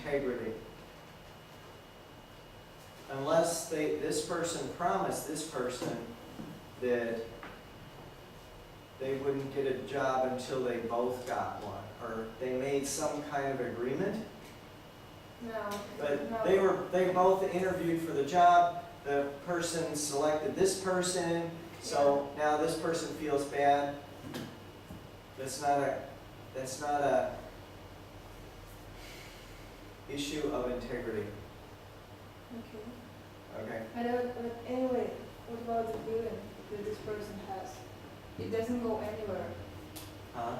integrity. Unless this person promised this person that they wouldn't get a job until they both got one, or they made some kind of agreement. No. But no. they both interviewed for the job. The person selected this person, so now this person feels bad. That's not a issue of integrity. Okay. Okay. But anyway, what about the feeling that this person has? It doesn't go anywhere. Huh?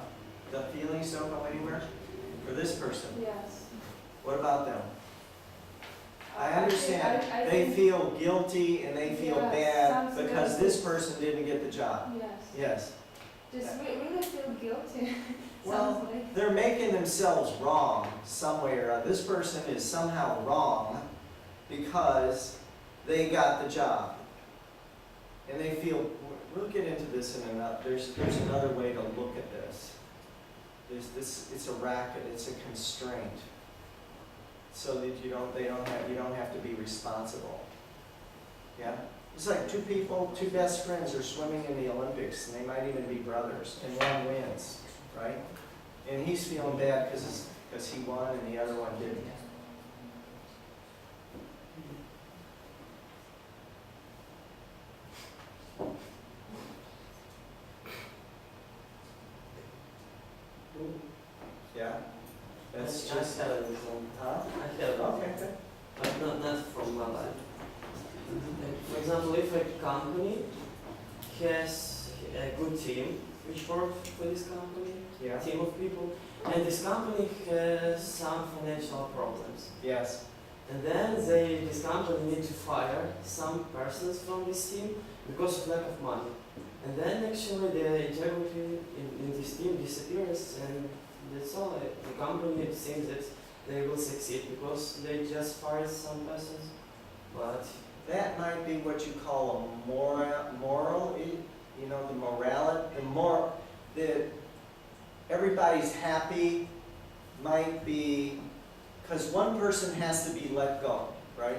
The feelings don't go anywhere for this person. Yes. What about them? I think- understand I they think- feel guilty and they feel Yes, bad sounds because guilty. this person didn't get the job. Yes. Yes. Just really feel guilty. Well, Sounds like. they're making themselves wrong somewhere. This person is somehow wrong because they got the job. And they feel, we'll get into this in another, there's another way to look at this. It's a racket, it's a constraint. So that you don't have to be responsible. Yeah? It's like two best friends are swimming in the Olympics, and they might even be brothers, and one wins, right? And he's feeling bad because he won and the other one didn't. Yeah? That's just, I have an example. huh? I have Okay, good. but not from my life. For example, if a company has a good team which works for this company, Yeah. team of people, and this company has some financial problems, Yes. and then this company need to fire some persons from this team because of lack of money, and then actually the integrity in this team disappears, and that's all. The company thinks that they will succeed because they just fired some persons, but That might be what you call a moral, you know, the morality, that everybody's happy might be, because one person has to be let go, right?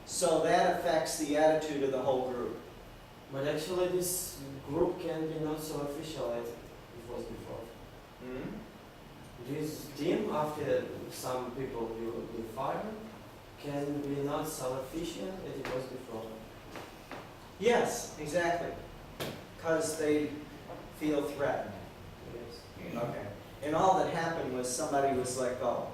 So that affects the attitude of the whole group. But actually this group can be not so official as it was before. Hmm? This team, after some people will be fired, can be not so efficient as it was before. Yes, exactly. Because they feel threatened. Yes. Okay. And all that happened was somebody was let go.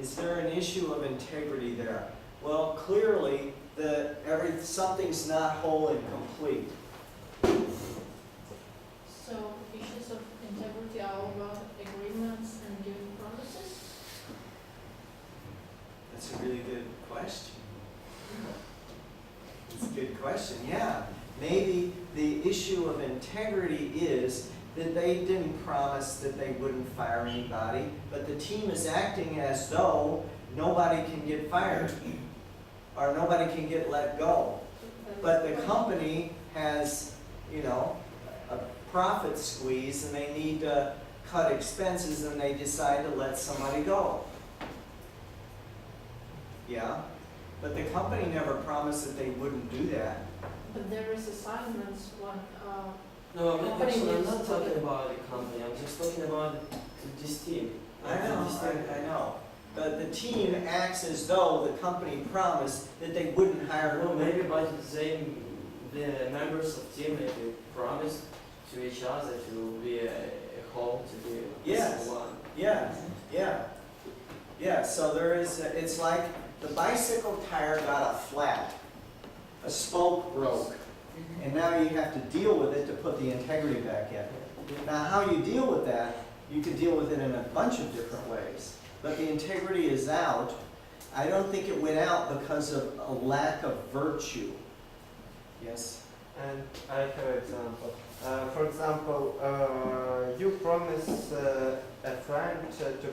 Is there an issue of integrity there? Well, clearly, something's not whole and complete. So issues of integrity are all about agreements and giving promises? That's a really good question. It's a good question, yeah. Maybe the issue of integrity is that they didn't promise that they wouldn't fire anybody, but the team is acting as though nobody can get fired or nobody can get let go. But the company has, you know, a profit squeeze and they need to cut expenses and they decide to let somebody go. Yeah, but the company never promised that they wouldn't do that. But there is assignments when No, Company actually I'm needs not to talking get- about the company, I'm just talking about this team. I know, This team. I know. But the team acts as though the company promised that they wouldn't hire Well, nobody. maybe by the members of team maybe promised to each other to be a whole, to be Yes. one. Yeah, so there is, it's like the bicycle tire got a flat, a spoke broke, and now you have to deal with it to put the integrity back in. Now, how you deal with that, you can deal with it in a bunch of different ways. But the integrity is out. I don't think it went out because of a lack of virtue. Yes? And I have an example. For example, you promise a friend to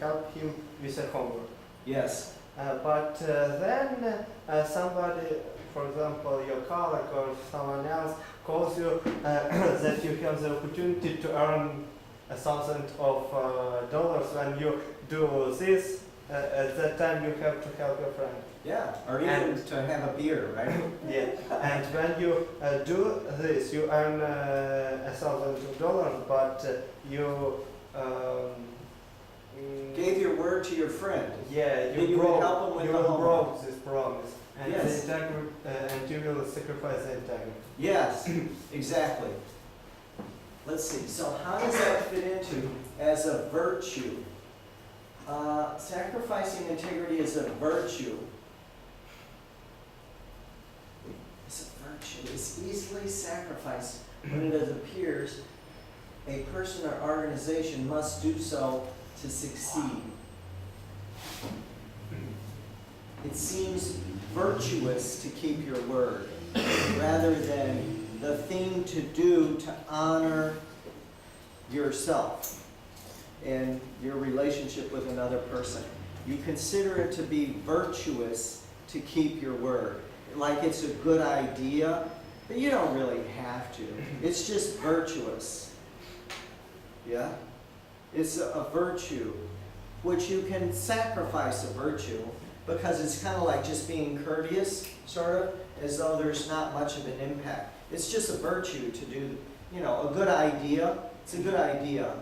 help him with a homework. Yes. But then somebody, for example, your colleague or someone else, calls you that you have the opportunity to earn $1,000 because when you do this, at that time you have to help your friend. Yeah, or even And- to have a beer, right? Yeah, and when you do this, you earn $1,000, but you Gave your word to your friend. yeah, that you would help him with you the will homework. broke this promise, and Yes. the and you will sacrifice the integrity. Yes, exactly. Let's see, so how does that fit into as a virtue? Sacrificing integrity is a virtue. It's a virtue. It's easily sacrificed when it appears a person or organization must do so to succeed. It seems virtuous to keep your word rather than the thing to do to honor yourself and your relationship with another person. You consider it to be virtuous to keep your word. Like it's a good idea, but you don't really have to. It's just virtuous. Yeah? It's a virtue, which you can sacrifice a virtue because it's kind of like just being courteous, sort of, as though there's not much of an impact. It's just a virtue to do, a good idea. It's a good idea,